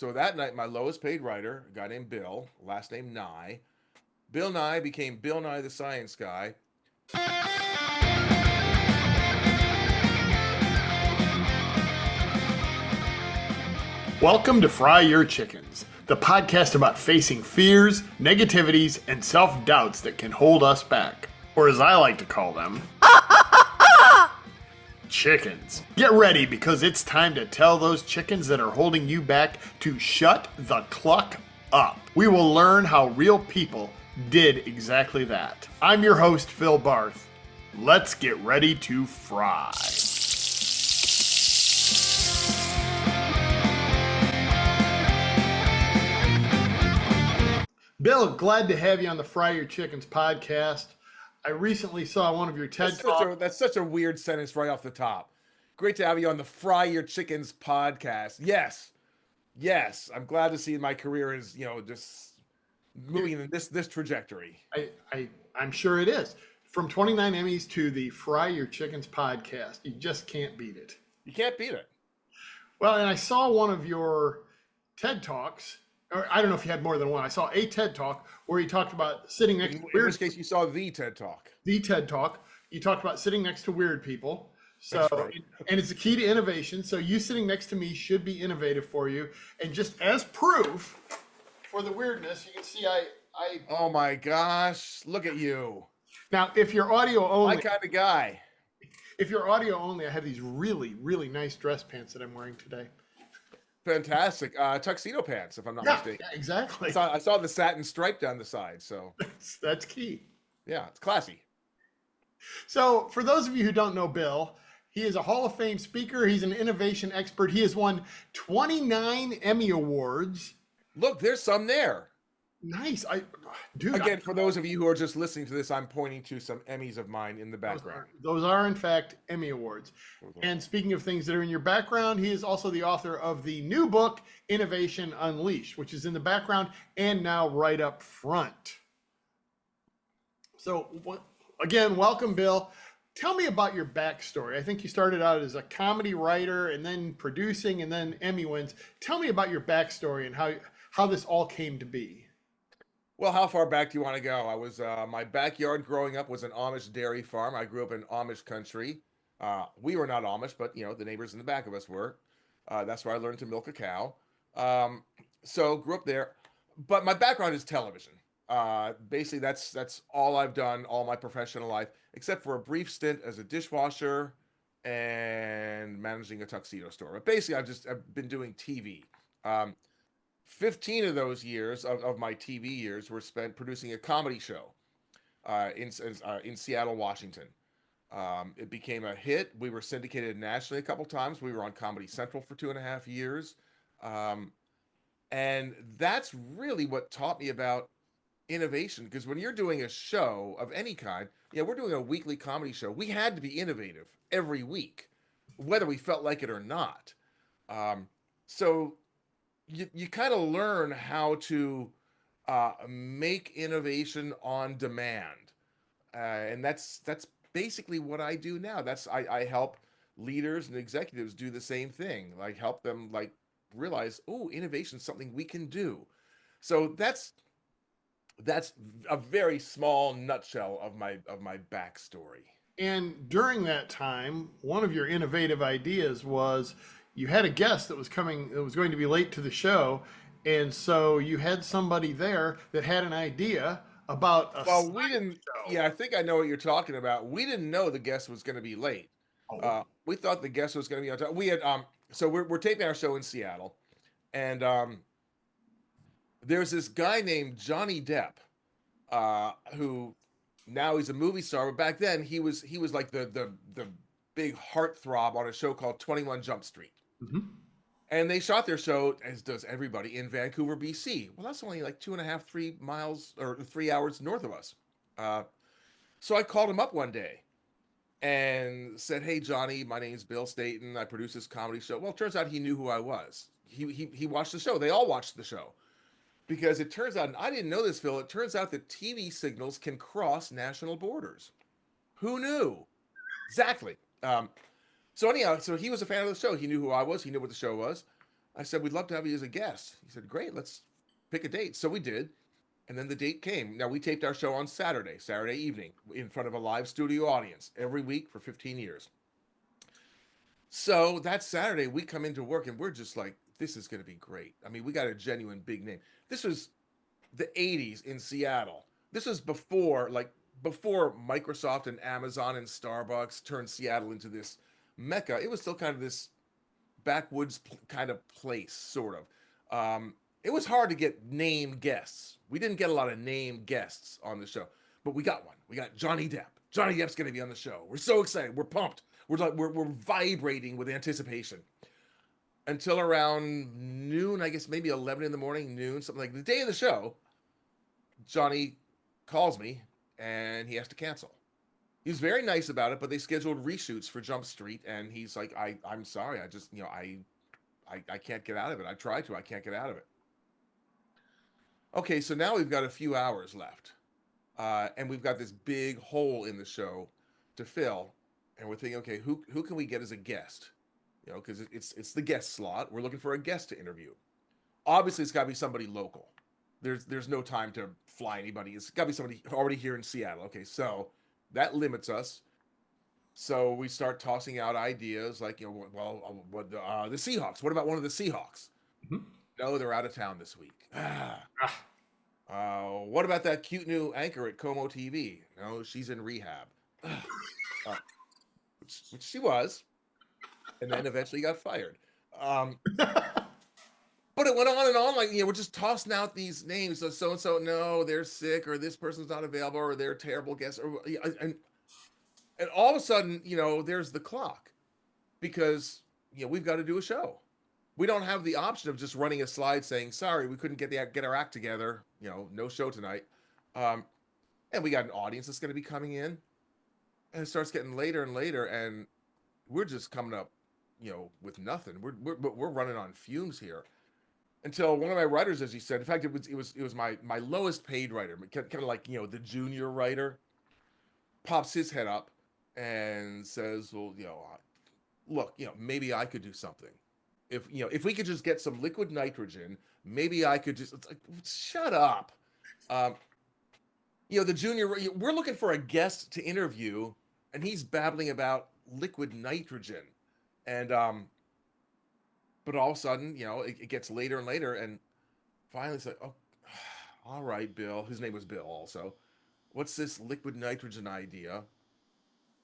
So that night, my lowest paid writer, a guy named Bill, last name Nye, Bill Nye became Bill Nye the Science Guy. Welcome to Fry Your Chickens, the podcast about facing fears, negativities, and self-doubts that can hold us back. Or as I like to call them, chickens. Get ready because it's time to tell those chickens that are holding you back to shut the cluck up. We will learn how real people did exactly that. I'm your host, Phil Barth. Let's get ready to fry. Bill, glad to have you on the Fry Your Chickens podcast. I recently saw one of your TED Talks. That's such a weird sentence right off the top. Great to have you on the Fry Your Chickens podcast. Yes, I'm glad to see my career is, just moving in this trajectory. I'm sure it is. From 29 Emmys to the Fry Your Chickens podcast, you just can't beat it. You can't beat it. Well, and I saw one of your TED Talks. Or I don't know if you had more than one. I saw a TED Talk where you talked about sitting next to weird. In this case, you saw the TED Talk. The TED Talk. You talked about sitting next to weird people. So, right. And it's a key to innovation. So you sitting next to me should be innovative for you. And just as proof for the weirdness, you can see I. Oh my gosh! Look at you. Now, if you're audio only, My kind of guy. If you're audio only, I have these really, really nice dress pants that I'm wearing today. Fantastic. Tuxedo pants, if I'm not mistaken. Yeah, exactly. I saw the satin stripe down the side, so. That's key. Yeah, it's classy. So for those of you who don't know Bill, he is a Hall of Fame speaker. He's an innovation expert. He has won 29 Emmy Awards. Look, there's some there. Nice. Again, for those of you who are just listening to this, I'm pointing to some Emmys of mine in the background. Those are in fact, Emmy Awards. And speaking of things that are in your background, he is also the author of the new book, Innovation Unleashed, which is in the background and now right up front. So, again, welcome, Bill. Tell me about your backstory. I think you started out as a comedy writer and then producing and then Emmy wins. Tell me about your backstory and how this all came to be. Well, how far back do you want to go? I was my backyard growing up was an Amish dairy farm. I grew up in Amish country. We were not Amish, but the neighbors in the back of us were. That's where I learned to milk a cow. So grew up there. But my background is television. Basically, that's all I've done all my professional life, except for a brief stint as a dishwasher and managing a tuxedo store. But basically, I've been doing TV. 15 of those years of my TV years were spent producing a comedy show in Seattle, Washington. It became a hit. We were syndicated nationally a couple times. We were on Comedy Central for 2.5 years. And that's really what taught me about innovation. Because when you're doing a show of any kind, we're doing a weekly comedy show. We had to be innovative every week, whether we felt like it or not. So you kind of learn how to make innovation on demand. And that's basically what I do now. I help leaders and executives do the same thing, like help them realize, innovation is something we can do. So that's a very small nutshell of my backstory. And during that time, one of your innovative ideas was you had a guest that was going to be late to the show. And so you had somebody there that had an idea about a show. I think I know what you're talking about. We didn't know the guest was going to be late. We thought the guest was going to be on time. We had, so we're taping our show in Seattle, and there's this guy named Johnny Depp, who now he's a movie star, but back then he was like the big heartthrob on a show called 21 Jump Street. Mm-hmm. And they shot their show, as does everybody, in Vancouver, BC. Well, that's only like 3 miles or 3 hours north of us. So I called him up one day and said, "Hey, Johnny, my name's Bill Stainton. I produce this comedy show." Well, it turns out he knew who I was. He watched the show. They all watched the show. Because it turns out, and I didn't know this, Phil, it turns out that TV signals can cross national borders. Who knew? Exactly. So anyhow, so he was a fan of the show. He knew who I was. He knew what the show was. I said, we'd love to have you as a guest. He said, great, let's pick a date. So we did. And then the date came. Now, we taped our show on Saturday evening, in front of a live studio audience every week for 15 years. So that Saturday, we come into work and we're just like, this is going to be great. I mean, we got a genuine big name. This was the 80s in Seattle. This was before Microsoft and Amazon and Starbucks turned Seattle into this mecca. It was still kind of this backwoods kind of place, sort of. It was hard to get name guests. We didn't get a lot of name guests on the show, but we got one. We got Johnny Depp. Johnny Depp's going to be on the show. We're so excited. We're pumped. We're vibrating with anticipation until around noon, I guess maybe 11 in the morning, noon, something like the day of the show. Johnny calls me and he has to cancel. He was very nice about it, but they scheduled reshoots for Jump Street, and he's like, I'm sorry, I just, I can't get out of it. I tried to, I can't get out of it. Okay, so now we've got a few hours left, and we've got this big hole in the show to fill, and we're thinking, okay, who can we get as a guest? Because it's the guest slot. We're looking for a guest to interview. Obviously, it's got to be somebody local. There's no time to fly anybody. It's got to be somebody already here in Seattle. Okay, so that limits us. So we start tossing out ideas like, the Seahawks. What about one of the Seahawks? Mm-hmm. No, they're out of town this week. What about that cute new anchor at Como TV? No, she's in rehab. Which she was, and then eventually got fired. But it went on and on. Like, we're just tossing out these names. So and so, no, they're sick, or this person's not available, or they're terrible guests, and all of a sudden, there's the clock, because we've got to do a show. We don't have the option of just running a slide saying, sorry, we couldn't get our act together. No show tonight. And we got an audience that's going to be coming in, and it starts getting later and later, and we're just coming up, with nothing. We're running on fumes here. Until one of my writers, as you said, in fact, it was my lowest paid writer, kind of like, the junior writer, pops his head up and says, well, look, maybe I could do something. If we could just get some liquid nitrogen, maybe I could just, it's like, shut up. The junior, we're looking for a guest to interview, and he's babbling about liquid nitrogen. And, but all of a sudden, it gets later and later, and finally it's like, oh, all right, Bill. His name was Bill also. What's this liquid nitrogen idea?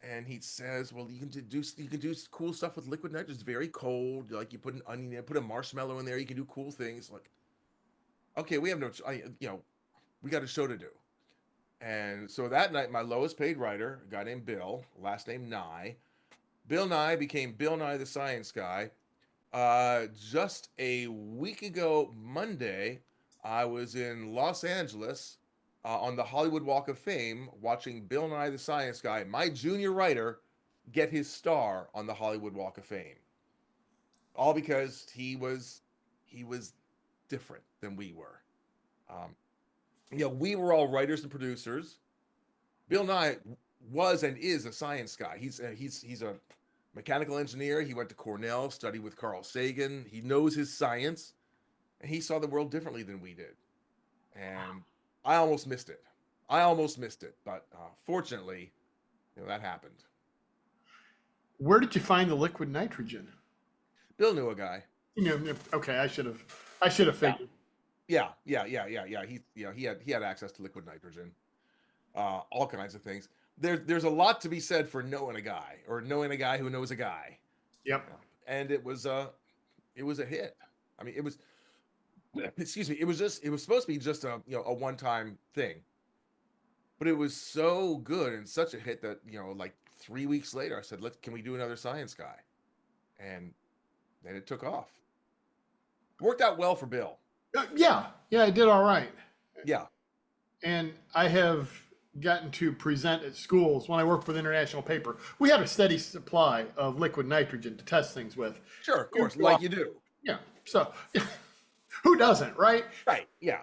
And he says, well, you can do cool stuff with liquid nitrogen. It's very cold. Like, you put an onion in, put a marshmallow in there. You can do cool things. Like, okay, we have we got a show to do. And so that night, my lowest paid writer, a guy named Bill, last name Nye, Bill Nye became Bill Nye the Science Guy. Just a week ago, Monday, I was in Los Angeles on the Hollywood Walk of Fame watching Bill Nye the Science Guy, my junior writer, get his star on the Hollywood Walk of Fame. All because he was different than we were. We were all writers and producers. Bill Nye was and is a science guy. He's a mechanical engineer. He went to Cornell, studied with Carl Sagan. He knows his science, and he saw the world differently than we did. And I almost missed it. But fortunately, that happened. Where did you find the liquid nitrogen? Bill knew a guy. Okay, I should have figured. Yeah. He had access to liquid nitrogen, all kinds of things. There's a lot to be said for knowing a guy, or knowing a guy who knows a guy. Yep. And it was a hit. I mean, it was supposed to be just a one-time thing, but it was so good and such a hit that like 3 weeks later I said, can we do another Science Guy? And then it took off. Worked out well for Bill. Yeah, I did all right. Yeah. And I have gotten to present at schools when I worked with International Paper. We had a steady supply of liquid nitrogen to test things with. Sure, of course, like you do. Yeah. So who doesn't, right? Right, yeah.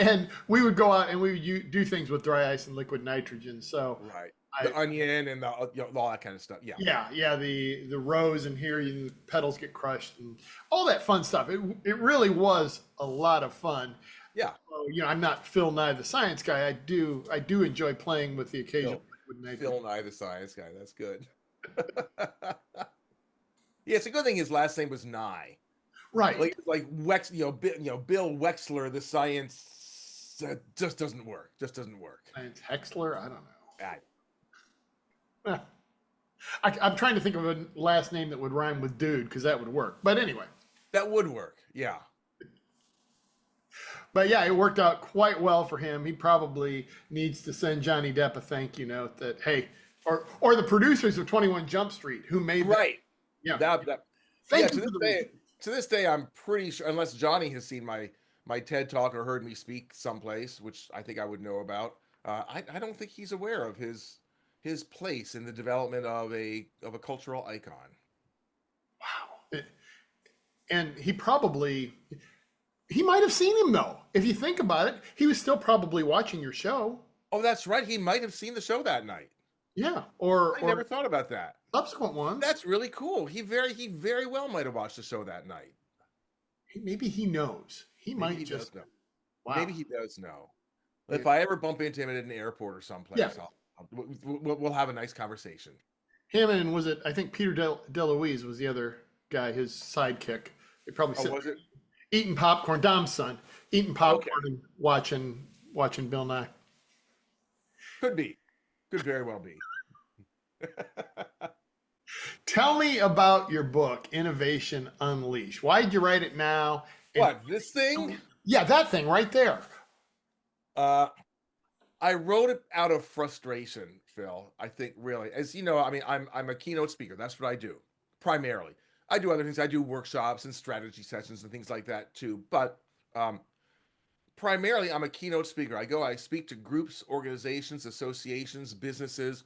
And we would go out and we would do things with dry ice and liquid nitrogen. So right. the onion and the all that kind of stuff. Yeah, Yeah, the rows and here the petals get crushed and all that fun stuff. It really was a lot of fun. yeah. I'm not Phil Nye the Science Guy. I do enjoy playing with the occasional Phil, liquid nitrogen. Phil Nye the Science Guy. That's good. Yeah, it's a good thing his last name was Nye. Right. Like Wex, Bill Wexler, the science just doesn't work. Just doesn't work. Science Hexler. I don't I, know. I'm trying to think of a last name that would rhyme with dude because that would work. But anyway. that would work. Yeah. But yeah, it worked out quite well for him. He probably needs to send Johnny Depp a thank you note that hey, or the producers of 21 Jump Street who made Right. yeah. That Thank yeah. you for the To this day, I'm pretty sure, unless Johnny has seen my TED talk or heard me speak someplace, which I think I would know about. I don't think he's aware of his place in the development of a cultural icon. wow. And he might have seen him though. If you think about it, he was still probably watching your show. Oh, that's right. He might have seen the show that night. Yeah, I never thought about that. subsequent ones. That's really cool. He very well might have watched the show that night. Maybe he knows. He Maybe might he just does know. wow. Maybe he does know. Yeah. If I ever bump into him at an airport or someplace, Yeah. we'll have a nice conversation. Him and was it? I think Peter DeLuise was the other guy, his sidekick. They probably Oh, sit was it? eating popcorn. Dom's son eating popcorn and watching Bill Nye. Could be. Could very well be. Tell me about your book, Innovation Unleashed. Why did you write it now? And- What, this thing? Yeah, that thing right there. I wrote it out of frustration, Phil. I think really, as you know, I mean, I'm a keynote speaker. That's what I do primarily. I do other things. I do workshops and strategy sessions and things like that too. But primarily, I'm a keynote speaker. I speak to groups, organizations, associations, businesses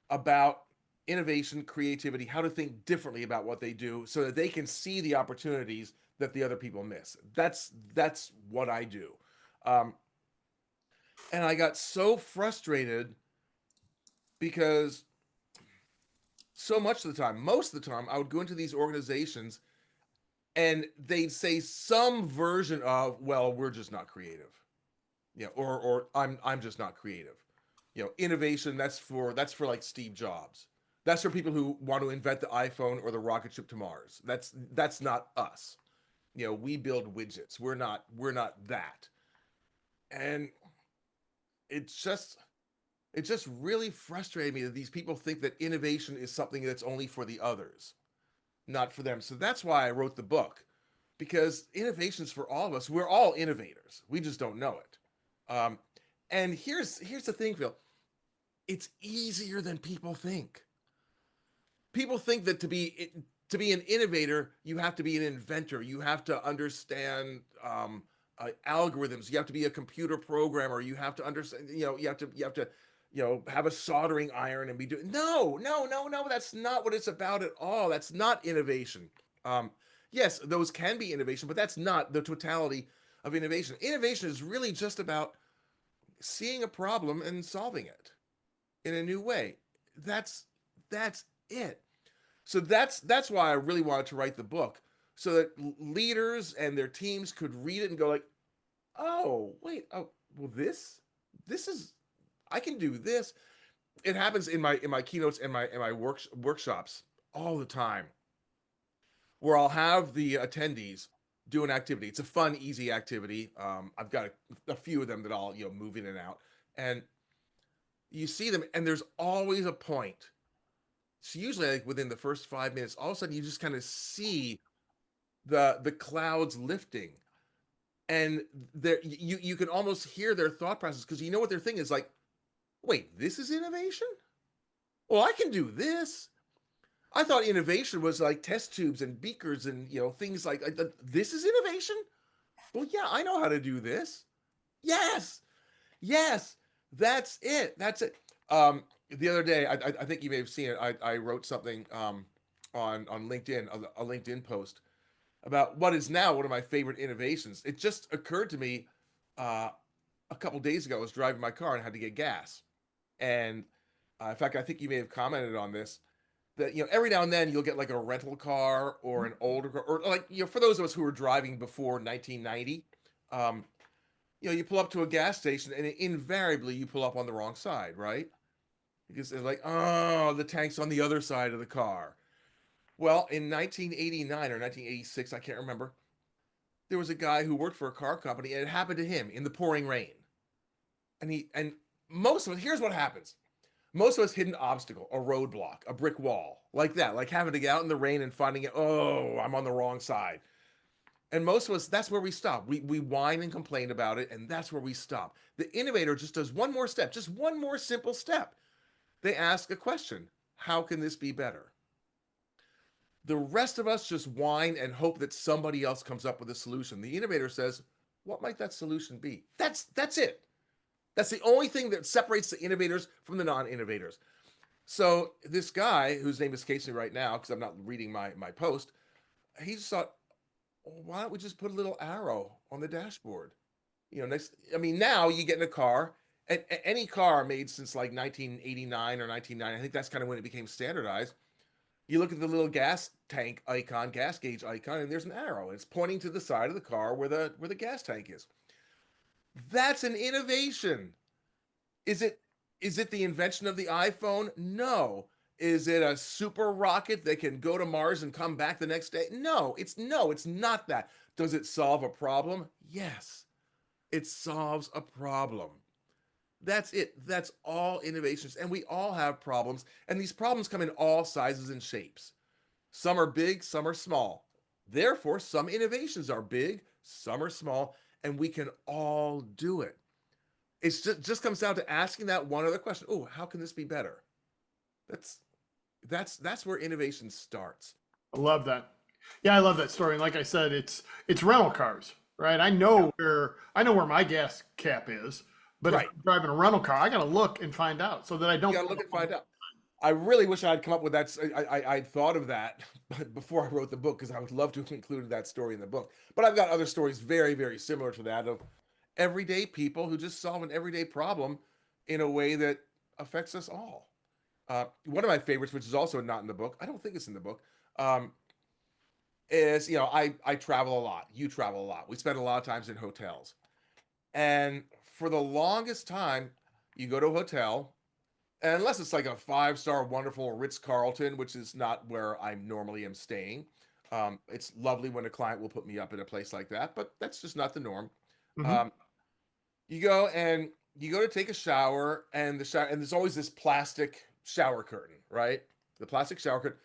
about innovation, creativity, how to think differently about what they do, so that they can see the opportunities that the other people miss. That's what I do. And I got so frustrated because so much of the time, most of the time, I would go into these organizations and they'd say some version of, well, we're just not creative. Yeah, or I'm just not creative. Innovation, that's for like Steve Jobs. That's for people who want to invent the iPhone or the rocket ship to Mars. That's not us. We build widgets. We're not that. And it just really frustrated me that these people think that innovation is something that's only for the others, not for them. So that's why I wrote the book, because innovation is for all of us. We're all innovators. We just don't know it. And here's the thing, Phil. It's easier than people think. People think that to be an innovator, you have to be an inventor. You have to understand algorithms. You have to be a computer programmer. You have to understand. You have to have a soldering iron and be doing. No. That's not what it's about at all. That's not innovation. Yes, those can be innovation, but that's not the totality of innovation. Innovation is really just about seeing a problem and solving it in a new way. That's it. So that's why I really wanted to write the book, so that leaders and their teams could read it and go like, oh wait, oh well, this is, I can do this. It happens in my keynotes and my workshops all the time, where I'll have the attendees do an activity. It's a fun, easy activity. I've got a few of them that I'll move in and out, and you see them, and there's always a point. So usually, like within the first 5 minutes, all of a sudden you just kind of see the clouds lifting, and there you can almost hear their thought process, because you know what their thing is like. Wait, this is innovation? Well, I can do this. I thought innovation was like test tubes and beakers and things like this is innovation. Well, yeah, I know how to do this. Yes, that's it. The other day, I think you may have seen it. I wrote something on LinkedIn, a LinkedIn post about what is now one of my favorite innovations. It just occurred to me a couple days ago. I was driving my car and had to get gas, and In fact, I think you may have commented on this that every now and then you'll get like a rental car or an older car, or like for those of us who were driving before 1990, um, you pull up to a gas station and invariably you pull up on the wrong side, right? Because they're like, oh, the tank's on the other side of the car. Well, in 1989 or 1986, I can't remember, there was a guy who worked for a car company and it happened to him in the pouring rain. And most of us, here's what happens. Most of us hit an obstacle, a roadblock, a brick wall, like that, like having to get out in the rain and finding it, oh, I'm on the wrong side. And most of us, that's where we stop. We whine and complain about it, and that's where we stop. The innovator just does one more step, just one more simple step. They ask a question: how can this be better? The rest of us just whine and hope that somebody else comes up with a solution. The innovator says, what might that solution be? That's it. That's the only thing that separates the innovators from the non-innovators. So this guy, whose name escapes me right now because I'm not reading my post, he just thought, well, why don't we just put a little arrow on the dashboard? I mean, now you get in a car, and any car made since like 1989 or 1990, I think that's kind of when it became standardized. You look at the little gas tank icon, gas gauge icon, and there's an arrow. And it's pointing to the side of the car where the gas tank is. That's an innovation. Is it the invention of the iPhone? No. Is it a super rocket that can go to Mars and come back the next day? No, it's not that. Does it solve a problem? Yes. It solves a problem. That's it. That's all innovations. And we all have problems, and these problems come in all sizes and shapes. Some are big, some are small. Therefore, some innovations are big, some are small, and we can all do it. It's just comes down to asking that one other question. Oh, how can this be better? That's that's where innovation starts. I love that. Yeah, I love that story. And like I said, it's rental cars, right? Yeah. I know where my gas cap is, but if Right. I'm driving a rental car, I got to look and find out so that I You don't. got to look and find out. I really wish I'd come up with that. I'd thought of that before I wrote the book because I would love to have included that story in the book. But I've got other stories very, very similar to that of everyday people who just solve an everyday problem in a way that affects us all. One of my favorites, which is also not in the book, I don't think it's in the book, um, is I travel a lot. You travel a lot. We spend a lot of times in hotels, and for the longest time, you go to a hotel, and unless it's like a five-star wonderful Ritz Carlton, which is not where I normally am staying. It's lovely when a client will put me up in a place like that, but that's just not the norm. Mhm. Um, you go and you go to take a shower, and there's always this plastic shower curtain, right? The plastic shower curtain.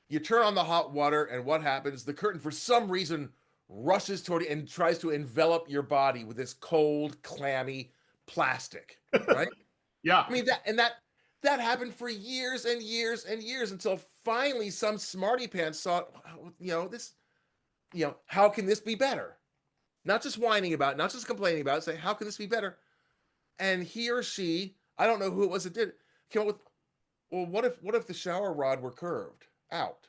You turn on the hot water, and what happens? The curtain, for some reason, rushes toward you and tries to envelop your body with this cold, clammy plastic, right? Yeah, I mean that happened for years and years and years until finally some smarty pants thought, this, how can this be better? Not just whining about it, not just complaining about it, say, how can this be better? And he or she, I don't know who it was that did it, came up with, well, what if the shower rod were curved out?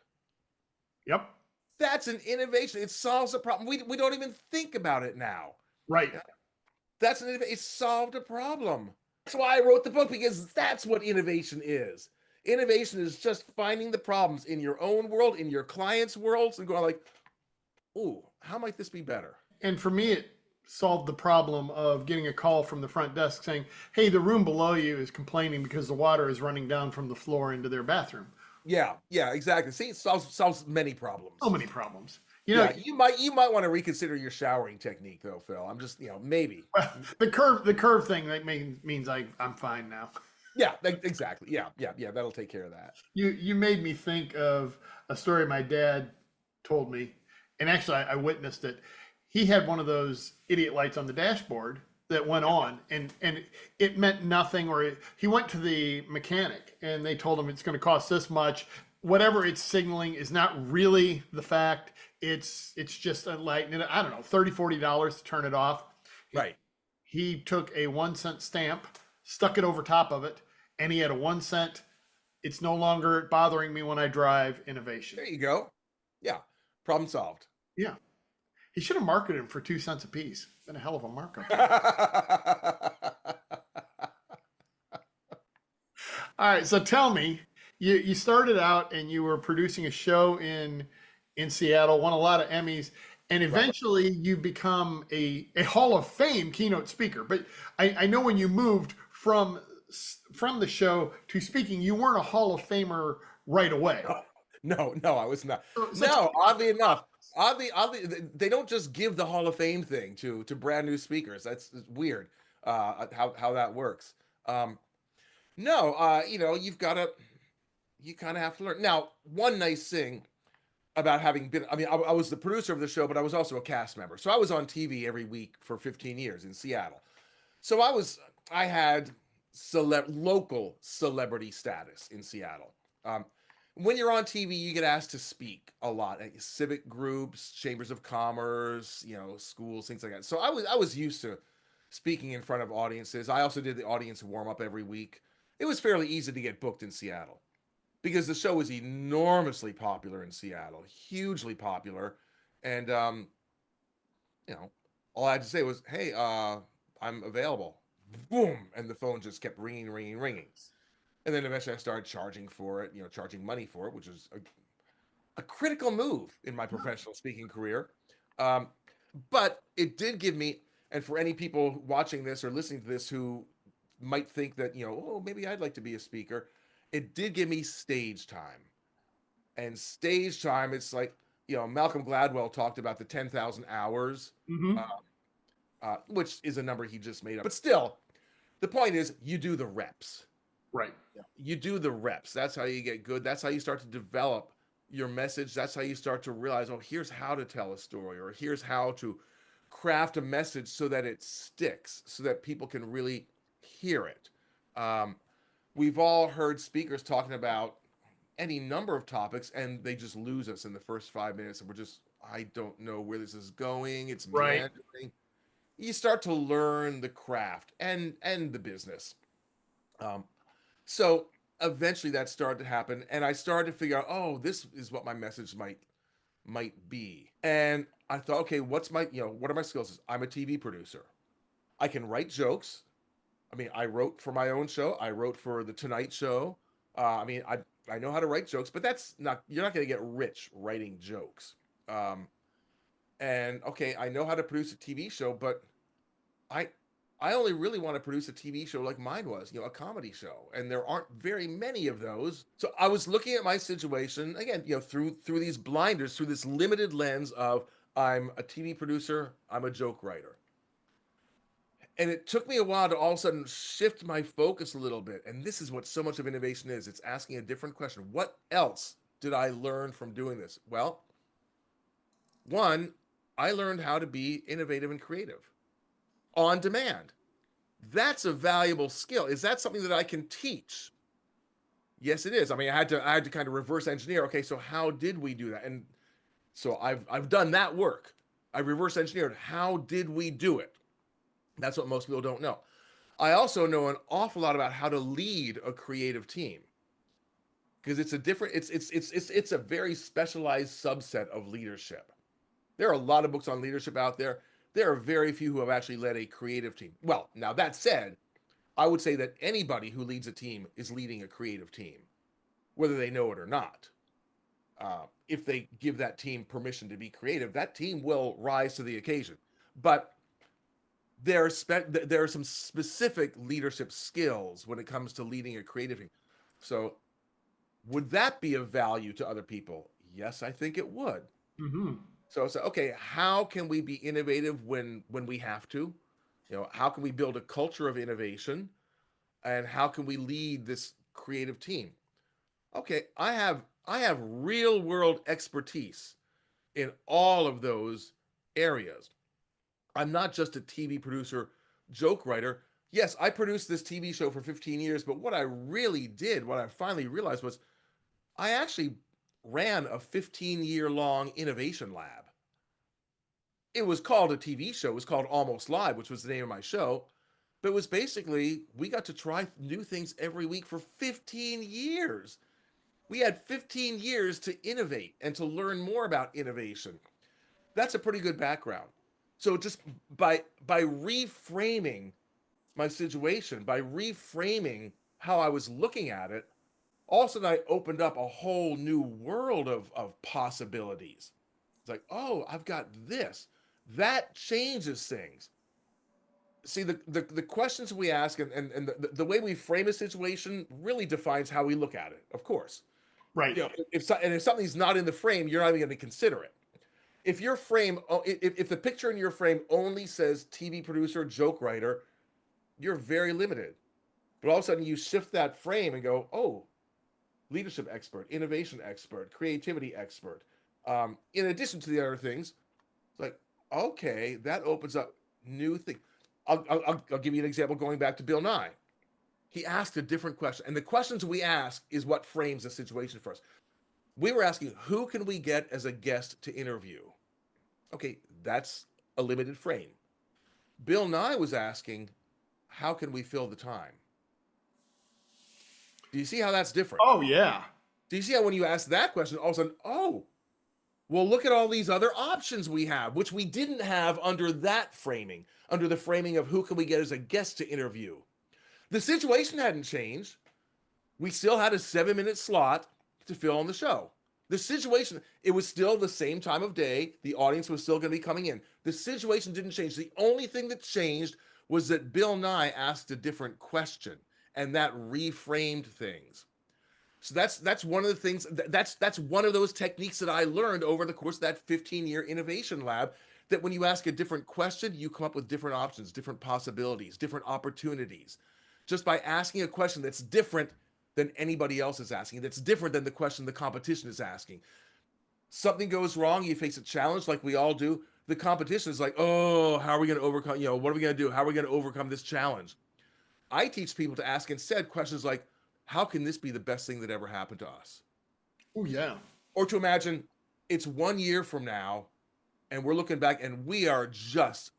yep, That's an innovation. It solves a problem. We don't even think about it now. right. That's an innovation. It solved a problem. That's why I wrote the book, because that's what innovation is. Innovation is just finding the problems in your own world, in your clients' worlds, and going like, "Ooh, how might this be better?" And for me, it solved the problem of getting a call from the front desk saying, "Hey, the room below you is complaining because the water is running down from the floor into their bathroom." Yeah, exactly. See, it solves many So problems. many problems. You know, Yeah, you might want to reconsider your showering technique, though, Phil. I'm just maybe. the curve thing that means I'm fine now. Yeah, exactly. Yeah. That'll take care of that. You made me think of a story my dad told me, and actually I witnessed it. He had one of those idiot lights on the dashboard that went on, and it meant nothing. He went to the mechanic, and they told him it's going to cost this much. Whatever it's signaling is not really the fact. It's just a light, and I don't know, $30-$40 to turn it off. Right. He took a 1 cent stamp, stuck it over top of it, and he had a 1 cent. It's no longer bothering me when I drive innovation. There you go. Yeah. Problem solved. Yeah. He should have marketed them for 2 cents a piece. Been a hell of a markup. All right, so tell me, you started out and you were producing a show in Seattle, won a lot of Emmys, and Right. eventually you become a Hall of Fame keynote speaker. But I know when you moved from the show to speaking, you weren't a Hall of Famer right away. No, I was not. So tell No, me about oddly the enough, process. they don't just give the Hall of Fame thing to brand new speakers. That's weird. How that works. Um, no, you kind of have to learn. Now, one nice thing about having been, I mean, I was the producer of the show, but I was also a cast member. So I was on TV every week for 15 years in Seattle. So I had local celebrity status in Seattle. Um, when you're on TV, you get asked to speak a lot at civic groups, chambers of commerce, schools, things like that. So I was used to speaking in front of audiences. I also did the audience warm up every week. It was fairly easy to get booked in Seattle because the show was enormously popular in Seattle, hugely popular, and you know, all I had to say was, "Hey, I'm available." Boom, and the phone just kept ringing, ringing, ringing. And then eventually I started charging for it, charging money for it, which is a critical move in my professional speaking career. Um, but it did give me, and for any people watching this or listening to this who might think that, oh, maybe I'd like to be a speaker, it did give me stage time. And stage time, it's like, Malcolm Gladwell talked about the 10,000 hours, uh, Hmm. which is a number he just made up. But still, the point is, you do the reps. Right. You do the reps. That's how you get good. That's how you start to develop your message. That's how you start to realize, oh, here's how to tell a story, or here's how to craft a message so that it sticks, so that people can really hear it. Um, we've all heard speakers talking about any number of topics, and they just lose us in the first 5 minutes, and I don't know where this is going. It's Right. meandering. You start to learn the craft and the business. Um, so eventually that started to happen, and I started to figure out, oh, this is what my message might be. And I thought, okay, what are my skills? I'm a TV producer. I can write jokes. I mean, I wrote for my own show. I wrote for the Tonight Show. I know how to write jokes, but you're not going to get rich writing jokes. Um, and okay, I know how to produce a TV show, but I I only really want to produce a TV show like mine was, a comedy show, and there aren't very many of those. So I was looking at my situation again, through these blinders, through this limited lens of I'm a TV producer, I'm a joke writer. And it took me a while to all of a sudden shift my focus a little bit. And this is what so much of innovation is. It's asking a different question. What else did I learn from doing this? Well, one, I learned how to be innovative and creative on demand. That's a valuable skill. Is that something that I can teach? Yes, it is. I mean, I had to kind of reverse engineer. Okay, so how did we do that? And so I've done that work. I reverse engineered. How did we do it? That's what most people don't know. I also know an awful lot about how to lead a creative team because it's a different it's a very specialized subset of leadership. There are a lot of books on leadership out there. There are very few who have actually led a creative team. Well, now that said, I would say that anybody who leads a team is leading a creative team, whether they know it or not. If they give that team permission to be creative, that team will rise to the occasion. But there are some specific leadership skills when it comes to leading a creative team. So, would that be of value to other people? Yes, I think it would. Hmm. So okay, how can we be innovative when we have to? How can we build a culture of innovation, and how can we lead this creative team? Okay, I have real world expertise in all of those areas. I'm not just a TV producer, joke writer. Yes, I produced this TV show for 15 years, but what I really did, what I finally realized was I actually ran a 15-year long innovation lab. It was called a TV show, it was called Almost Live, which was the name of my show. But it was basically, we got to try new things every week for 15 years. We had 15 years to innovate and to learn more about innovation. That's a pretty good background. So just by reframing my situation, by reframing how I was looking at it, all of a sudden I opened up a whole new world of possibilities. It's like, oh, I've got this. That changes things. See, the questions we ask and the way we frame a situation really defines how we look at it, of course. Right. If something's not in the frame, you're not even going to consider it. If your frame, if the picture in your frame only says TV producer, joke writer, you're very limited. But all of a sudden you shift that frame and go, oh, leadership expert, innovation expert, creativity expert. In addition to the other things, it's like, okay, that opens up new things. I'll give you an example going back to Bill Nye. He asked a different question. And the questions we ask is what frames the situation for us. We were asking, who can we get as a guest to interview? Okay, that's a limited frame. Bill Nye was asking, how can we fill the time? Do you see how that's different? Oh, yeah. Do you see how when you ask that question, all of a sudden, oh, well, look at all these other options we have, which we didn't have under that framing, under the framing of who can we get as a guest to interview. The situation hadn't changed. We still had a 7-minute slot to fill on the show. The situation, it was still the same time of day. The audience was still going to be coming in. The situation didn't change. The only thing that changed was that Bill Nye asked a different question, and that reframed things. So that's one of the things, that's one of those techniques that I learned over the course of that 15-year innovation lab, that when you ask a different question, you come up with different options, different possibilities, different opportunities. Just by asking a question that's different than anybody else is asking, that's different than the question the competition is asking. Something goes wrong, you face a challenge like we all do. The competition is like, oh, how are we going to overcome, what are we going to do? How are we going to overcome this challenge? I teach people to ask instead questions like, how can this be the best thing that ever happened to us? Oh, yeah. Or to imagine it's 1 year from now and we're looking back and we are just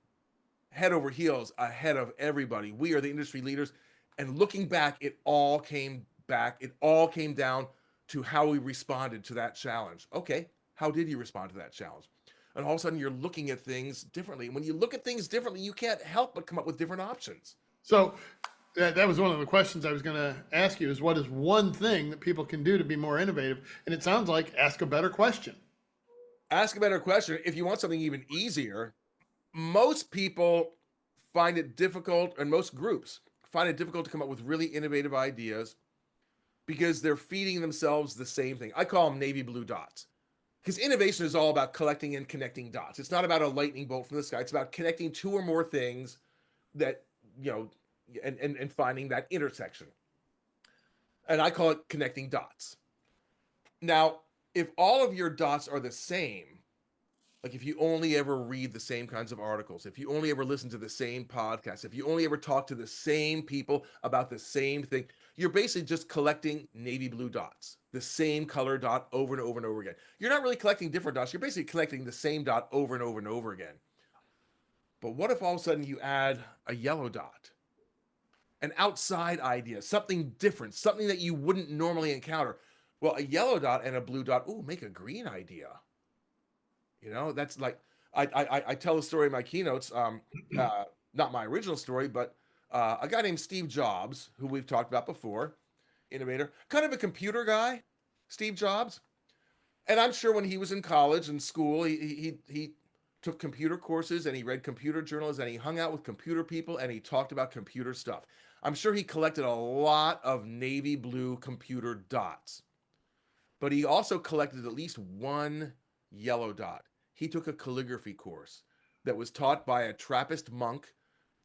head over heels ahead of everybody. We are the industry leaders. And looking back, it all came down to how we responded to that challenge. Okay, how did you respond to that challenge? And all of a sudden you're looking at things differently. When you look at things differently, you can't help but come up with different options. So that was one of the questions I was going to ask you, is what is one thing that people can do to be more innovative? And it sounds like ask a better question. Ask a better question. If you want something even easier, most people find it difficult, and most groups find it difficult to come up with really innovative ideas because they're feeding themselves the same thing. I call them navy blue dots. Because innovation is all about collecting and connecting dots. It's not about a lightning bolt from the sky. It's about connecting two or more things that, and finding that intersection. And I call it connecting dots. Now, if all of your dots are the same, like if you only ever read the same kinds of articles, if you only ever listen to the same podcasts, if you only ever talk to the same people about the same thing, you're basically just collecting navy blue dots, the same color dot over and over and over again. You're not really collecting different dots. You're basically collecting the same dot over and over and over again. But what if all of a sudden you add a yellow dot, an outside idea, something different, something that you wouldn't normally encounter? Well, a yellow dot and a blue dot, ooh, make a green idea. That's like, I tell a story in my keynotes, not my original story, but a guy named Steve Jobs, who we've talked about before, innovator, kind of a computer guy, Steve Jobs. And I'm sure when he was in college and school, he took computer courses and he read computer journals and he hung out with computer people and he talked about computer stuff. I'm sure he collected a lot of navy blue computer dots, but he also collected at least one yellow dot. He took a calligraphy course that was taught by a Trappist monk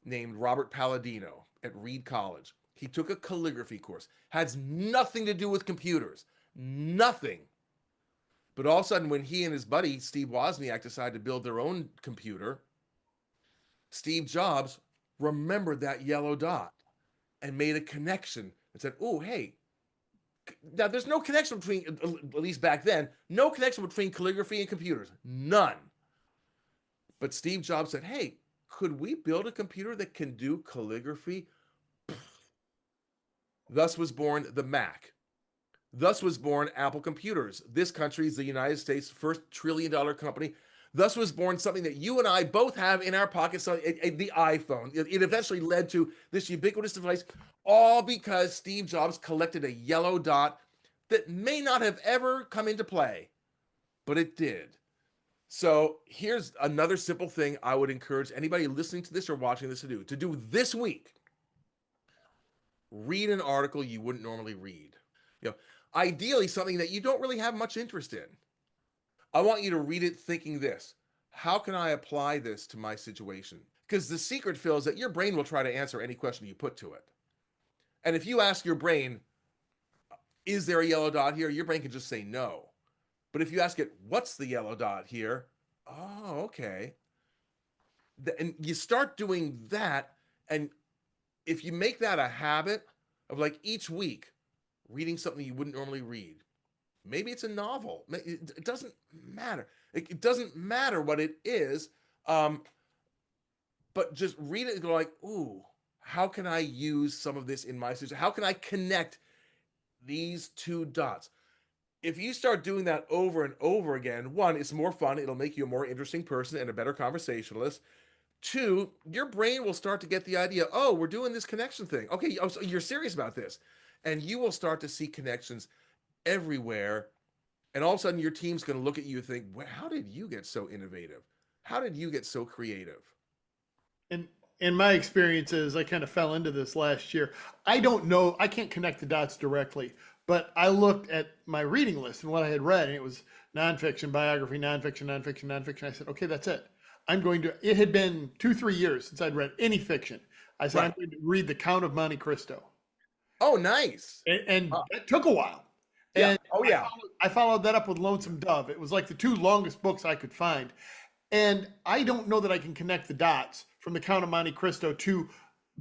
named Robert Palladino at Reed College. He took a calligraphy course, has nothing to do with computers, nothing. But all of a sudden, when he and his buddy, Steve Wozniak, decided to build their own computer, Steve Jobs remembered that yellow dot and made a connection and said, oh, hey, now there's no connection between, at least back then, no connection between calligraphy and computers, none. But Steve Jobs said, hey, could we build a computer that can do calligraphy? Thus was born the Mac. Thus was born Apple Computers. This country is the United States' first $1 trillion company Thus was born something that you and I both have in our pockets, so the iPhone. It eventually led to this ubiquitous device, all because Steve Jobs collected a yellow dot that may not have ever come into play, but it did. So here's another simple thing I would encourage anybody listening to this or watching this to do this week. Read an article you wouldn't normally read. Ideally something that you don't really have much interest in. I want you to read it thinking this: how can I apply this to my situation? Because the secret, Phil, is that your brain will try to answer any question you put to it. And if you ask your brain, is there a yellow dot here? Your brain can just say no. But if you ask it, what's the yellow dot here? Oh, okay. And you start doing that. And if you make that a habit of like each week reading something you wouldn't normally read, maybe it's a novel. It doesn't matter. It doesn't matter what it is. But just read it and go like, ooh, how can I use some of this in my situation? How can I connect these two dots? If you start doing that over and over again, one, it's more fun. It'll make you a more interesting person and a better conversationalist. Two, your brain will start to get the idea, oh, we're doing this connection thing. Okay, oh, so you're serious about this. And you will start to see connections everywhere. And all of a sudden, your team's going to look at you and think, well, how did you get so innovative? How did you get so creative? And in my experiences, I kind of fell into this last year. I don't know, I can't connect the dots directly, but I looked at my reading list and what I had read, and it was nonfiction, biography, nonfiction, nonfiction, nonfiction. I said, okay, that's it. It had been 2-3 years since I'd read any fiction. I said, I'm going to read The Count of Monte Cristo. Oh, nice. And it took a while. Yeah. And Oh, yeah. I followed that up with Lonesome Dove. It was like the 2 longest books I could find. And I don't know that I can connect the dots from The Count of Monte Cristo to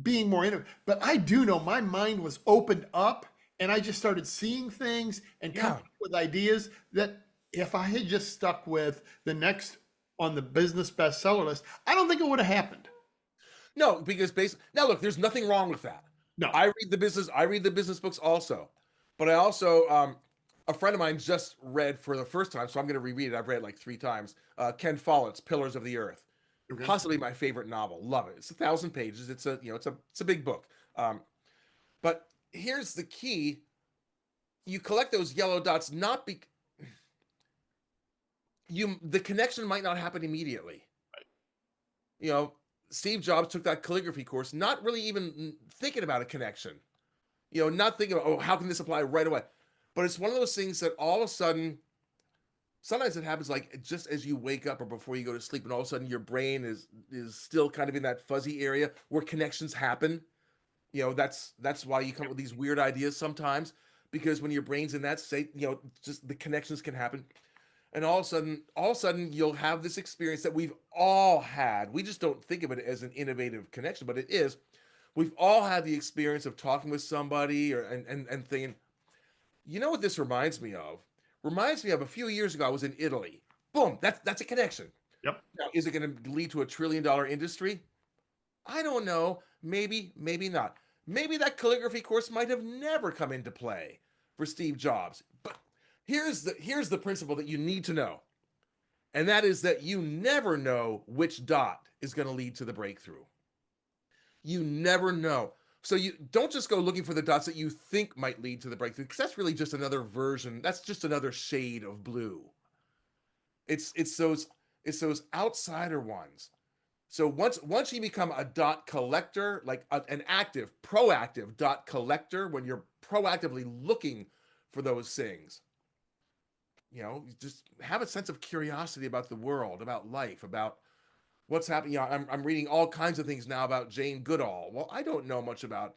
being more innovative. But I do know my mind was opened up, and I just started seeing things and coming up with ideas that if I had just stuck with the next on the business bestseller list, I don't think it would have happened. No, because now look, there's nothing wrong with that. No. I read the business books also. But I also a friend of mine just read for the first time, so I'm going to reread it. I've read it like 3 times. Ken Follett's Pillars of the Earth. Okay. Possibly my favorite novel. Love it. It's 1,000 pages. It's a big book. But here's the key: you collect those yellow dots the connection might not happen immediately. Right. Steve Jobs took that calligraphy course, not really even thinking about a connection. Not thinking about, oh, how can this apply right away? But it's one of those things that all of a sudden, sometimes it happens like just as you wake up or before you go to sleep, and all of a sudden your brain is still kind of in that fuzzy area where connections happen. That's why you come up with these weird ideas sometimes, because when your brain's in that state, just the connections can happen. And all of a sudden you'll have this experience that we've all had. We just don't think of it as an innovative connection, but it is. We've all had the experience of talking with somebody and thinking, you know what this reminds me of? Reminds me of a few years ago, I was in Italy. Boom, that's a connection. Yep. Now, is it going to lead to $1 trillion industry? I don't know. Maybe, maybe not. Maybe that calligraphy course might have never come into play for Steve Jobs. But here's the principle that you need to know. And that is that you never know which dot is going to lead to the breakthrough. You never know. So you don't just go looking for the dots that you think might lead to the breakthrough, because that's really just another version. That's just another shade of blue. It's those outsider ones. So once you become a dot collector, like an active, proactive dot collector, when you're proactively looking for those things, you just have a sense of curiosity about the world, about life, about what's happening. I'm reading all kinds of things now about Jane Goodall. Well, I don't know much about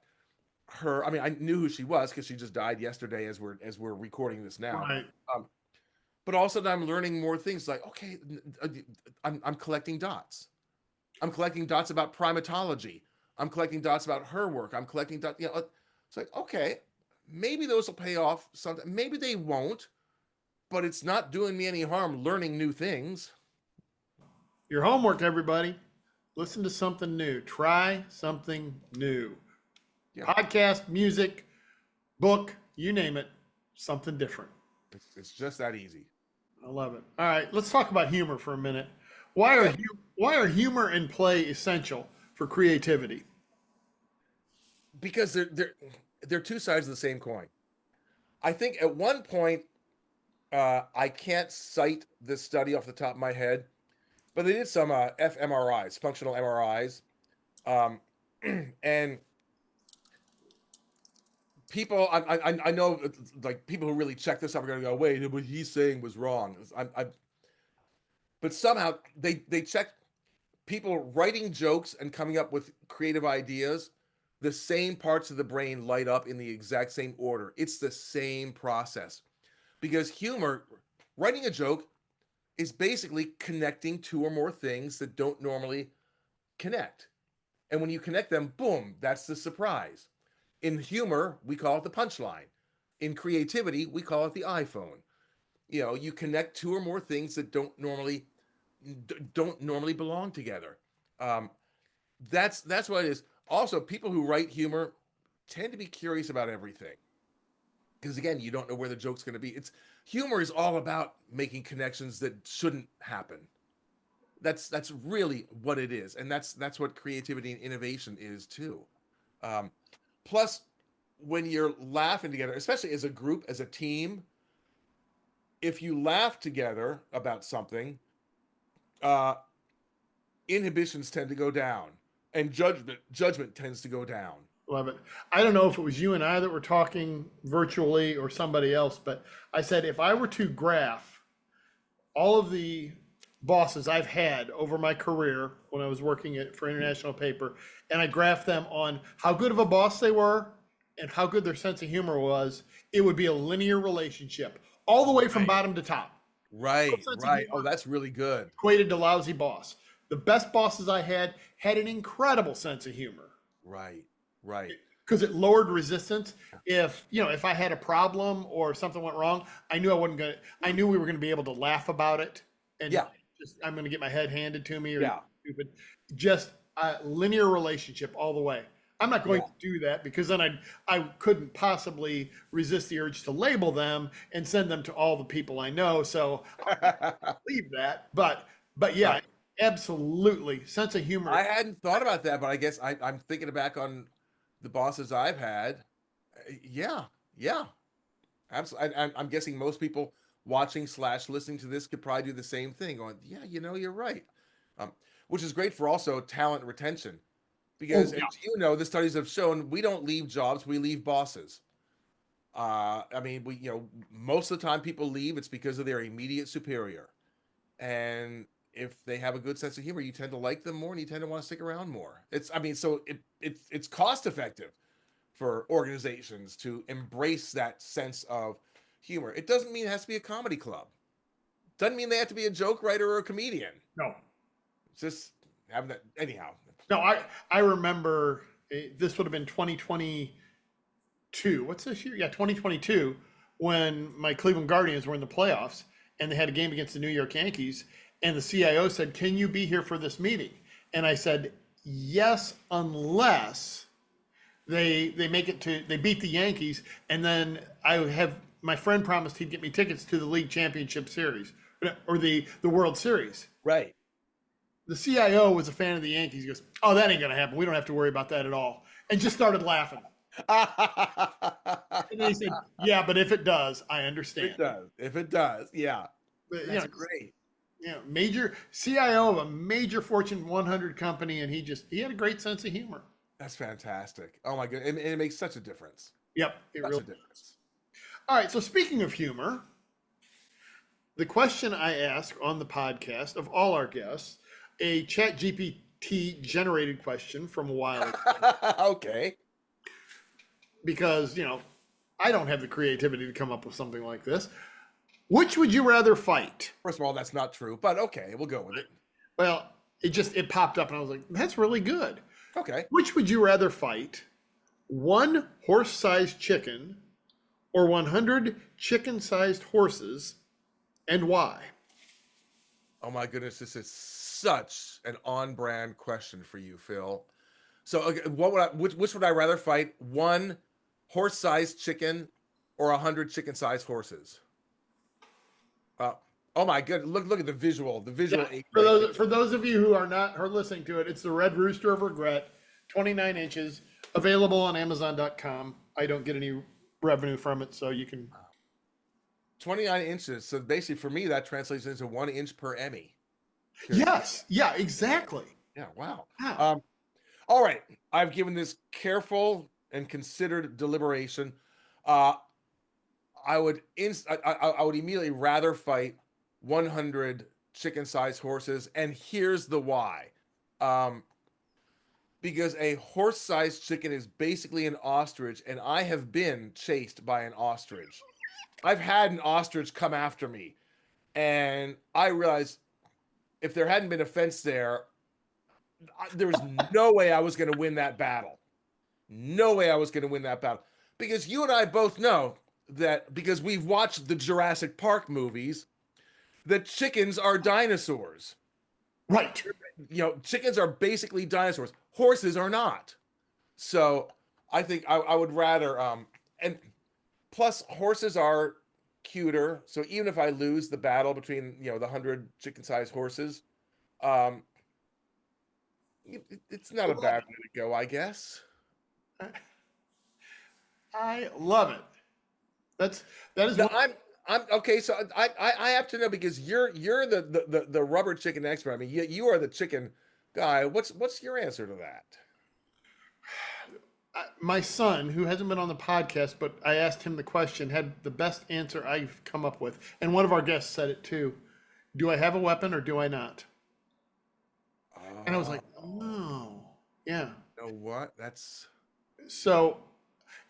her. I mean, I knew who she was because she just died yesterday as we're recording this now. Right. But also I'm learning more things like, okay, I'm collecting dots. I'm collecting dots about primatology. I'm collecting dots about her work. I'm collecting dots. It's like, okay, maybe those will pay off sometime. Maybe they won't, but it's not doing me any harm learning new things. Your homework, everybody. Listen to something new. Try something new. Yeah. Podcast, music, book, you name it, something different. It's just that easy. I love it. All right, let's talk about humor for a minute. Why are humor and play essential for creativity? Because they're two sides of the same coin. I think at one point, I can't cite this study off the top of my head, but they did some fMRIs, functional MRIs, um, and people I know like people who really check this out are going to go, wait, what he's saying was wrong. But somehow they check people writing jokes and coming up with creative ideas. The same parts of the brain light up in the exact same order. It's the same process because humor, writing a joke, is basically connecting two or more things that don't normally connect. And when you connect them, boom, that's the surprise. In humor, we call it the punchline. In creativity, we call it the iPhone. You know, you connect two or more things that don't normally belong together. Um, that's what it is. Also, people who write humor tend to be curious about everything because again, you don't know where the joke's going to be. It's humor is all about making connections that shouldn't happen. That's really what it is, and that's what creativity and innovation is too. Um, Plus, when you're laughing together, especially as a group, as a team, if you laugh together about something, uh, inhibitions tend to go down, and judgment tends to go down. Love it. I don't know if it was you and I that were talking virtually or somebody else, but I said if I were to graph all of the bosses I've had over my career when I was working for international paper, and I graphed them on how good of a boss they were and how good their sense of humor was, it would be a linear relationship all the way from Right. bottom to top. No Right, sense of right. Oh, humor that's really good. equated to lousy boss. The best bosses I had an incredible sense of humor Right, right. because it lowered resistance. If I had a problem or something went wrong, I knew we were gonna be able to laugh about it and Yeah, just I'm gonna get my head handed to me or yeah, stupid. Just a linear relationship all the way. I'm not going yeah. to do that because then I couldn't possibly resist the urge to label them and send them to all the people I know. So I'll leave that. But yeah, Right. absolutely. Sense of humor. I hadn't thought about that, but I guess I'm thinking back on the bosses I've had. Yeah, yeah, absolutely. I'm guessing most people watching slash listening to this could probably do the same thing. Going, yeah, you're right. Um, which is great for also talent retention Oh because, as yeah. you know, the studies have shown we don't leave jobs, we leave bosses. I mean, most of the time people leave, it's because of their immediate superior. And if they have a good sense of humor, you tend to like them more and you tend to want to stick around more. I mean, so it's cost effective for organizations to embrace that sense of humor. It doesn't mean it has to be a comedy club. Doesn't mean they have to be a joke writer or a comedian. No. It's just having that anyhow. No, I remember this would have been 2022. What's this year? Yeah, 2022 when my Cleveland Guardians were in the playoffs and they had a game against the New York Yankees and the CIO said, "Can you be here for this meeting?" And I said, "Yes, unless they beat the Yankees and then I have my friend promised he'd get me tickets to the league championship series or the World Series." Right. The CIO was a fan of the Yankees. He goes, "Oh, that ain't gonna happen. We don't have to worry about that at all," and just started laughing. And then he said, "Yeah, but if it does, I It understand." does. If it does, yeah. But, That's great. major CIO of a major Fortune 100 company, and he had a great sense of humor. That's fantastic. Oh my god. And it makes such a difference. Yep, it Such really a does. difference. All right. So speaking of humor, the question I ask on the podcast of all our guests, a Chat GPT generated question from a while ago, Okay. because I don't have the creativity to come up with something like this. Which would you rather fight? First of all, that's not true, but okay, we'll go with it. Well, it popped up and I was like, that's really good. Okay. Which would you rather fight? One horse-sized chicken or 100 chicken-sized horses, and why? Oh my goodness, this is such an on-brand question for you, Phil. So, okay, which would I rather fight? One horse-sized chicken or 100 chicken-sized horses? Uh, Oh my good! Look at the visual. The visual Yeah. aid For right those there. for those of you who are not are listening to it, it's the Red Rooster of Regret, 29 inches, available on Amazon.com. I don't get any revenue from it, so you can. 29 inches. So basically, for me, that translates into 1 inch per Emmy. Because Yes. Yeah. Exactly. yeah, wow. Wow. Um, all right, I've given this careful and considered deliberation. Uh, I would immediately rather fight 100 chicken-sized horses, and here's the why. Um, because a horse-sized chicken is basically an ostrich, and I have been chased by an ostrich. I've had an ostrich come after me, and I realized if there hadn't been a fence there was no way I was going to win that battle. No way I was going to win that battle. Because you and I both know that because we've watched the Jurassic Park movies, that chickens are dinosaurs. Right. Chickens are basically dinosaurs. Horses are not. So I think I would rather and plus horses are cuter. So even if I lose the battle between the 100 chicken-sized horses, um, it's not a bad way to go, I guess. I love it. That is No, what I'm okay. So I have to know because you're the rubber chicken expert. I mean, you are the chicken guy. What's your answer to that? my son, who hasn't been on the podcast, but I asked him the question, had the best answer I've come up with, and one of our guests said it too. Do I have a weapon or do I not? And I was like, oh, yeah. You know what? That's So,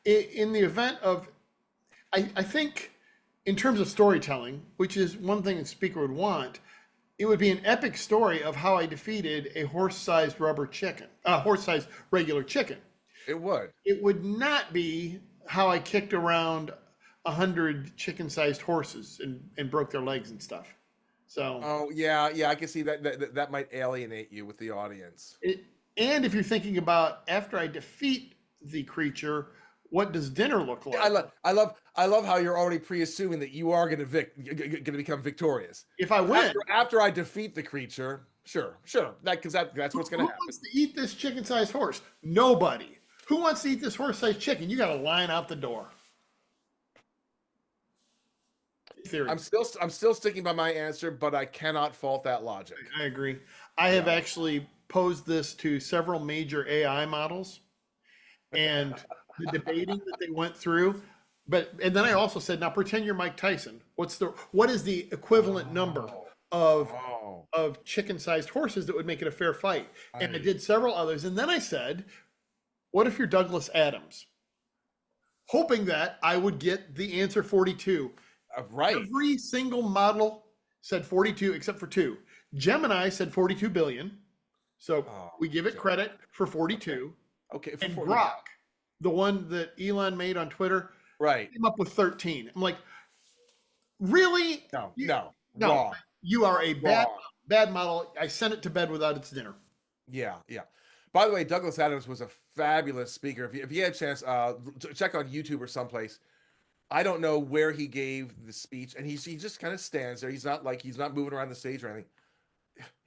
in the event of, I think, in terms of storytelling, which is one thing a speaker would want, it would be an epic story of how I defeated a horse-sized rubber chicken, a horse-sized regular chicken. it would. It would not be how I kicked around 100 chicken-sized horses and broke their legs and stuff. So, Oh yeah, I can see that might alienate you with the audience. and if you're thinking about after I defeat the creature, what does dinner look I like? love how you're already pre-assuming that you are gonna become victorious. If I win, After I defeat the creature, sure, that's what's who gonna happen. wants to eat this chicken-sized horse? Nobody. Who wants to eat this horse-sized chicken? You got to line out the door. Theory. I'm still sticking by my answer, but I cannot fault that logic. I agree. I have actually posed this to several major AI models and the debating that they went through. And then I also said, now pretend you're Mike Tyson. What is the equivalent number of Oh, of chicken-sized horses that would make it a fair fight? And I I- did several others. And then I said, what if you're Douglas Adams? Hoping that I would get the answer 42. right. Every single model said 42 except for two. Gemini said 42 billion. So Oh, we give it credit for 42. Okay, And for- Grok, the one that Elon made on Twitter, right. came up with 13. I'm like, really? No, You- no, No, wrong. you are a Wrong. bad model. I sent it to bed without its dinner. Yeah. By the way, Douglas Adams was a fabulous speaker. If you had a chance, check on YouTube or someplace. I don't know where he gave the speech, and he just kind of stands there. He's not moving around the stage or anything.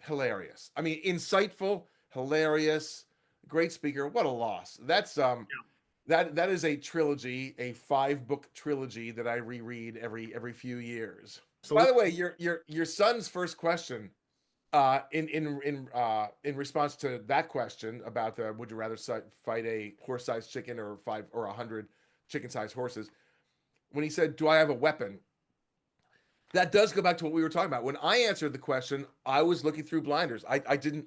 Hilarious. I mean, insightful, hilarious, great speaker. What a loss. That's that is a trilogy, a 5-book trilogy that I reread every few years. So By the way, your son's first question, in response to that question about would you rather fight a horse-sized chicken or 100 chicken-sized horses, when he said, "Do I have a weapon?" That does go back to what we were talking about. When I answered the question, I was looking through blinders. I didn't,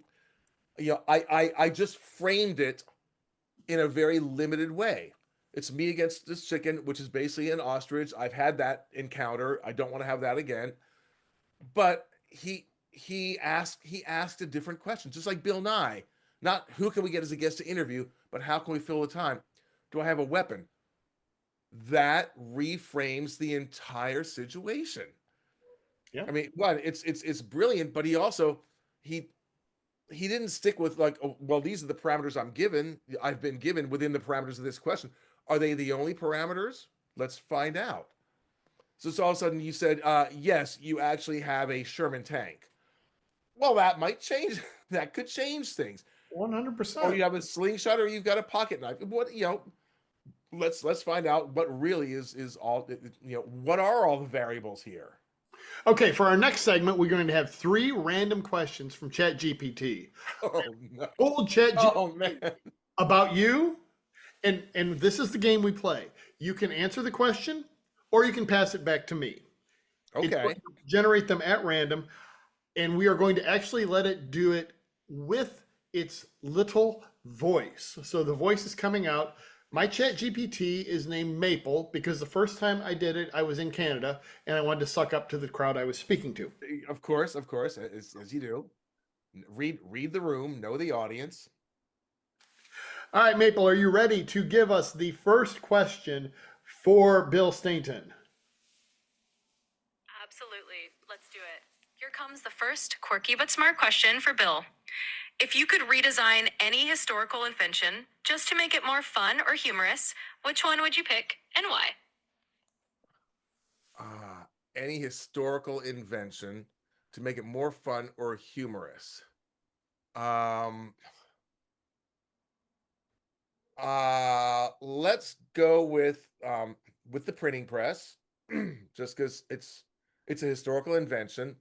I just framed it in a very limited way. It's me against this chicken, which is basically an ostrich. I've had that encounter. I don't want to have that again. But he asked a different question, just like Bill Nye. Not who can we get as a guest to interview, but how can we fill the time? Do I have a weapon? That reframes the entire situation. Yeah. I mean, one, it's brilliant, but he didn't stick with like, oh, well, these are the parameters I've been given within the parameters of this question. Are they the only parameters? Let's find out. So all of a sudden you said, yes, you actually have a Sherman tank. Well, that might change. That could change things. Or 100%. you have a slingshot, or you've got a pocket knife. What, let's find out what really is all. What are all the variables here? Okay, for our next segment, we're going to have 3 random questions from ChatGPT. Oh no! Old ChatGPT Oh man! about you, and this is the game we play. You can answer the question, or you can pass it back to me. It's going Okay. to generate them at random, and we are going to actually let it do it with its little voice. So the voice is coming out. My chat GPT is named Maple because the first time I did it, I was in Canada and I wanted to suck up to the crowd I was speaking to. Of course, as you do. Read the room, know the audience. All right, Maple, are you ready to give us the first question for Bill Stainton? Absolutely. Let's do it. Here comes the first quirky but smart question for Bill. If you could redesign any historical invention just to make it more fun or humorous, which one would you pick and why? Any historical invention to make it more fun or humorous. Um, let's go with the printing press, just because it's a historical invention.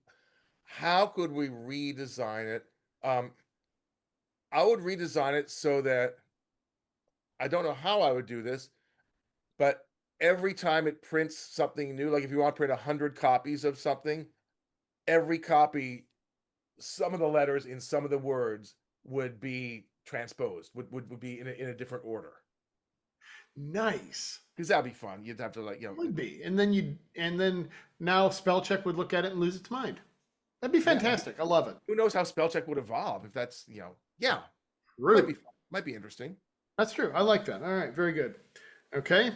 How could we redesign it? Um, I would redesign it so that I don't know how I would do this, but every time it prints something new, like if you want to print 100 copies of something, every copy, some of the letters in some of the words would be transposed, would be in a different order. Nice. Because that'd be fun. You'd have to Would be. And then now spell check would look at it and lose its mind. That'd be yeah. fantastic. I love it. Who knows how spell check would evolve if that's yeah, might be True. fun. Might be interesting. That's true. I like that. All right, very good. Okay.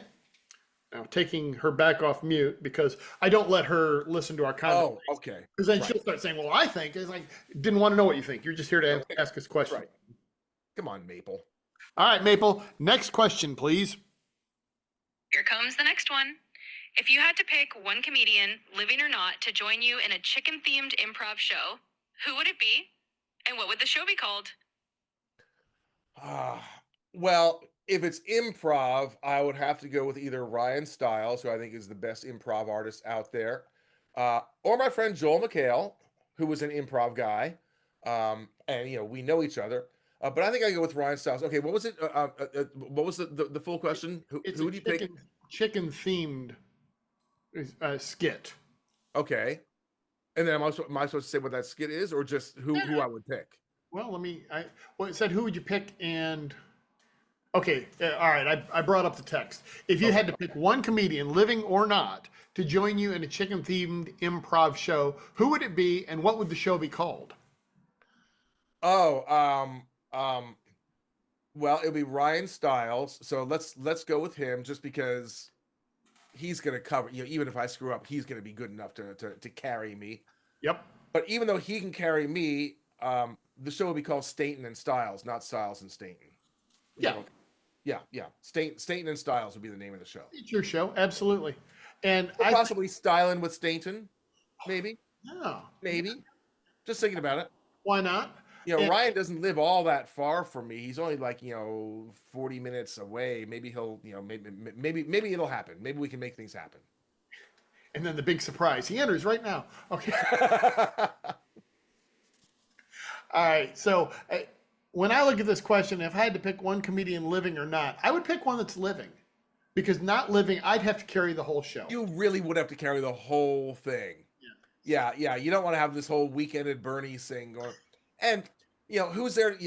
Now taking her back off mute because I don't let her listen to our conversation. Oh, okay. Because then Right. she'll start saying, "Well, I think." It's like, didn't want to know what you think. You're just here to Okay. ask us questions. Right. Come on, Maple. All right, Maple. Next question, please. Here comes the next one. If you had to pick one comedian, living or not, to join you in a chicken-themed improv show, who would it be? And what would the show be called? Well, if it's improv, I would have to go with either Ryan Stiles, who I think is the best improv artist out there, or my friend Joel McHale, who was an improv guy. And we know each other. But I think I go with Ryan Stiles. Okay, what was it? What was the full question? It's Who a would you pick? chicken themed skit. Okay, and then am I supposed to say what that skit is, or just who I would pick? Well, well, it said who would you pick and okay, all right. I brought up the text. If you had to pick one comedian, living or not, to join you in a chicken themed improv show, who would it be and what would the show be called? Oh, well, it'll be Ryan Stiles. So let's go with him just because he's gonna cover, even if I screw up, he's gonna be good enough to carry me. Yep. But even though he can carry me, the show will be called Stainton and Styles, not Styles and Stainton. Yeah. Yeah. Stainton and Styles would be the name of the show. It's your show. Absolutely. And Or possibly Styling with Stainton, maybe. Yeah. Maybe. Just thinking about it. Why not? Ryan doesn't live all that far from me. He's only like 40 minutes away. Maybe he'll maybe it'll happen. Maybe we can make things happen. And then the big surprise. He enters right now. Okay. All right. So when I look at this question, if I had to pick one comedian living or not, I would pick one that's living. Because not living, I'd have to carry the whole show. You really would have to carry the whole thing. Yeah. You don't want to have this whole Weekend at Bernie's thing going. And who's there?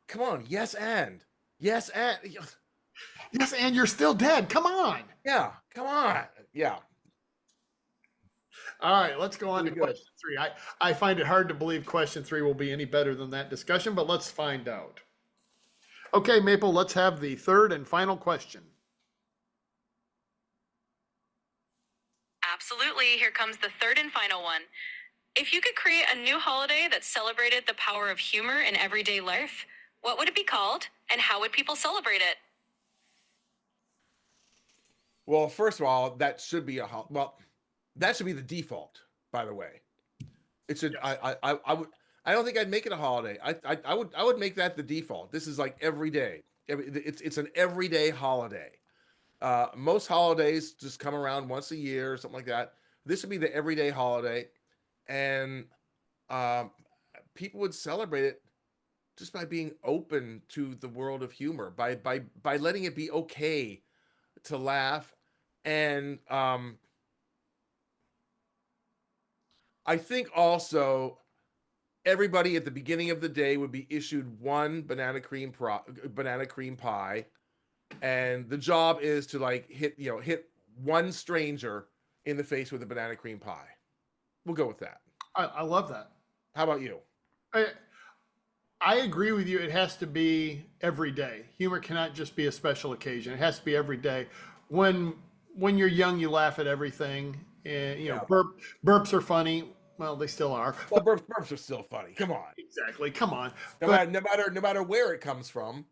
Come on. Yes, and yes, and you're still dead. Come on. Yeah, come on. Yeah. All right, let's go on to question 3. I find it hard to believe question 3 will be any better than that discussion, but let's find out. Okay, Maple, let's have the third and final question. Absolutely. Here comes the third and final one. If you could create a new holiday that celebrated the power of humor in everyday life, what would it be called and how would people celebrate it? Well, first of all, that should be well, That should be the default, by the way. It should. Yes. I would. I don't think I'd make it a holiday. I would make that the default. This is like every day. It's an everyday holiday. Most holidays just come around once a year or something like that. This would be the everyday holiday, and um, people would celebrate it just by being open to the world of humor, by letting it be okay to laugh, and I think also everybody at the beginning of the day would be issued one banana cream pie, and the job is to like hit one stranger in the face with a banana cream pie. We'll go with that. I love that. How about you? I, I agree with you. It has to be every day. Humor cannot just be a special occasion. It has to be every day. When you're young, you laugh at everything. And Yeah. burps are funny. Well, they still are. Well, burps are still funny. Come on. Exactly. Come on. No But matter where it comes from,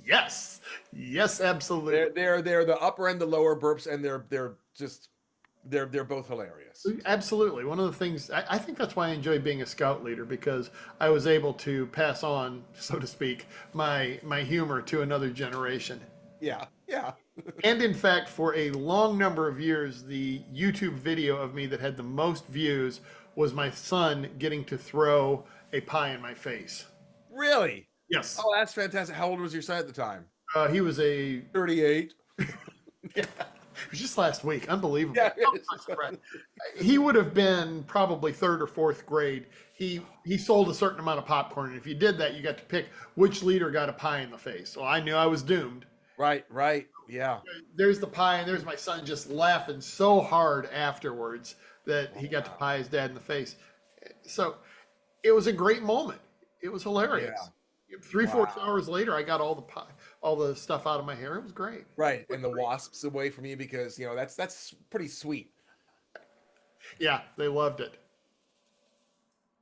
yes, yes, absolutely. they're the upper and the lower burps, and they're both hilarious. Absolutely. One of the things I think that's why I enjoy being a scout leader, because I was able to pass on, so to speak, my humor to another generation. Yeah, yeah. And in fact, for a long number of years, the YouTube video of me that had the most views was my son getting to throw a pie in my face. Really? Yes. Oh, that's fantastic. How old was your son at the time? He was a 38. yeah, it was just last week. Unbelievable. Yeah. He would have been probably third or fourth grade. He sold a certain amount of popcorn, and if you did that, you got to pick which leader got a pie in the face. So I knew I was doomed. Right. Yeah. There's the pie, and there's my son just laughing so hard afterwards that he got to pie his dad in the face. So it was a great moment. It was hilarious. Yeah. 3-4 hours later, I got all the stuff out of my hair. It was great. Right. And the wasps away from you, because that's pretty sweet. Yeah, they loved it.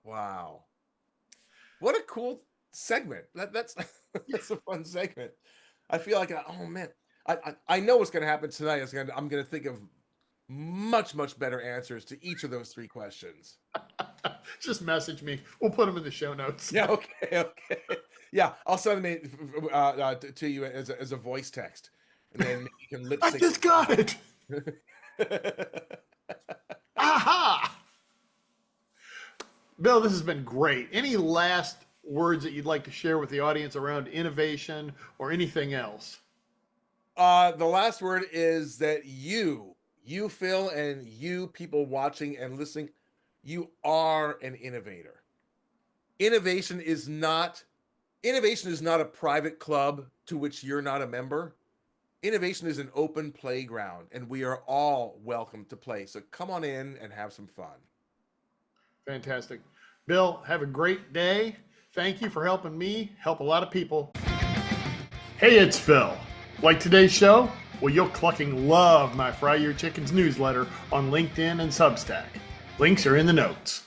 Wow. What a cool segment. That's that's a fun segment. I feel like oh man. I know what's gonna happen tonight. I'm gonna think of much better answers to each of those 3 questions. Just message me. We'll put them in the show notes. Yeah, okay. Yeah, I'll send them to you as a voice text, and then you can lip I sync. just got it. Aha! Bill, this has been great. Any last words that you'd like to share with the audience around innovation or anything else? The last word is that you, Phil, and you people watching and listening, you are an innovator. Innovation is not a private club to which you're not a member. Innovation is an open playground, and we are all welcome to play. So come on in and have some fun. Fantastic. Bill, have a great day. Thank you for helping me help a lot of people. Hey, it's Phil. Like today's show? Well, you'll clucking love my Fry Your Chickens newsletter on LinkedIn and Substack. Links are in the notes.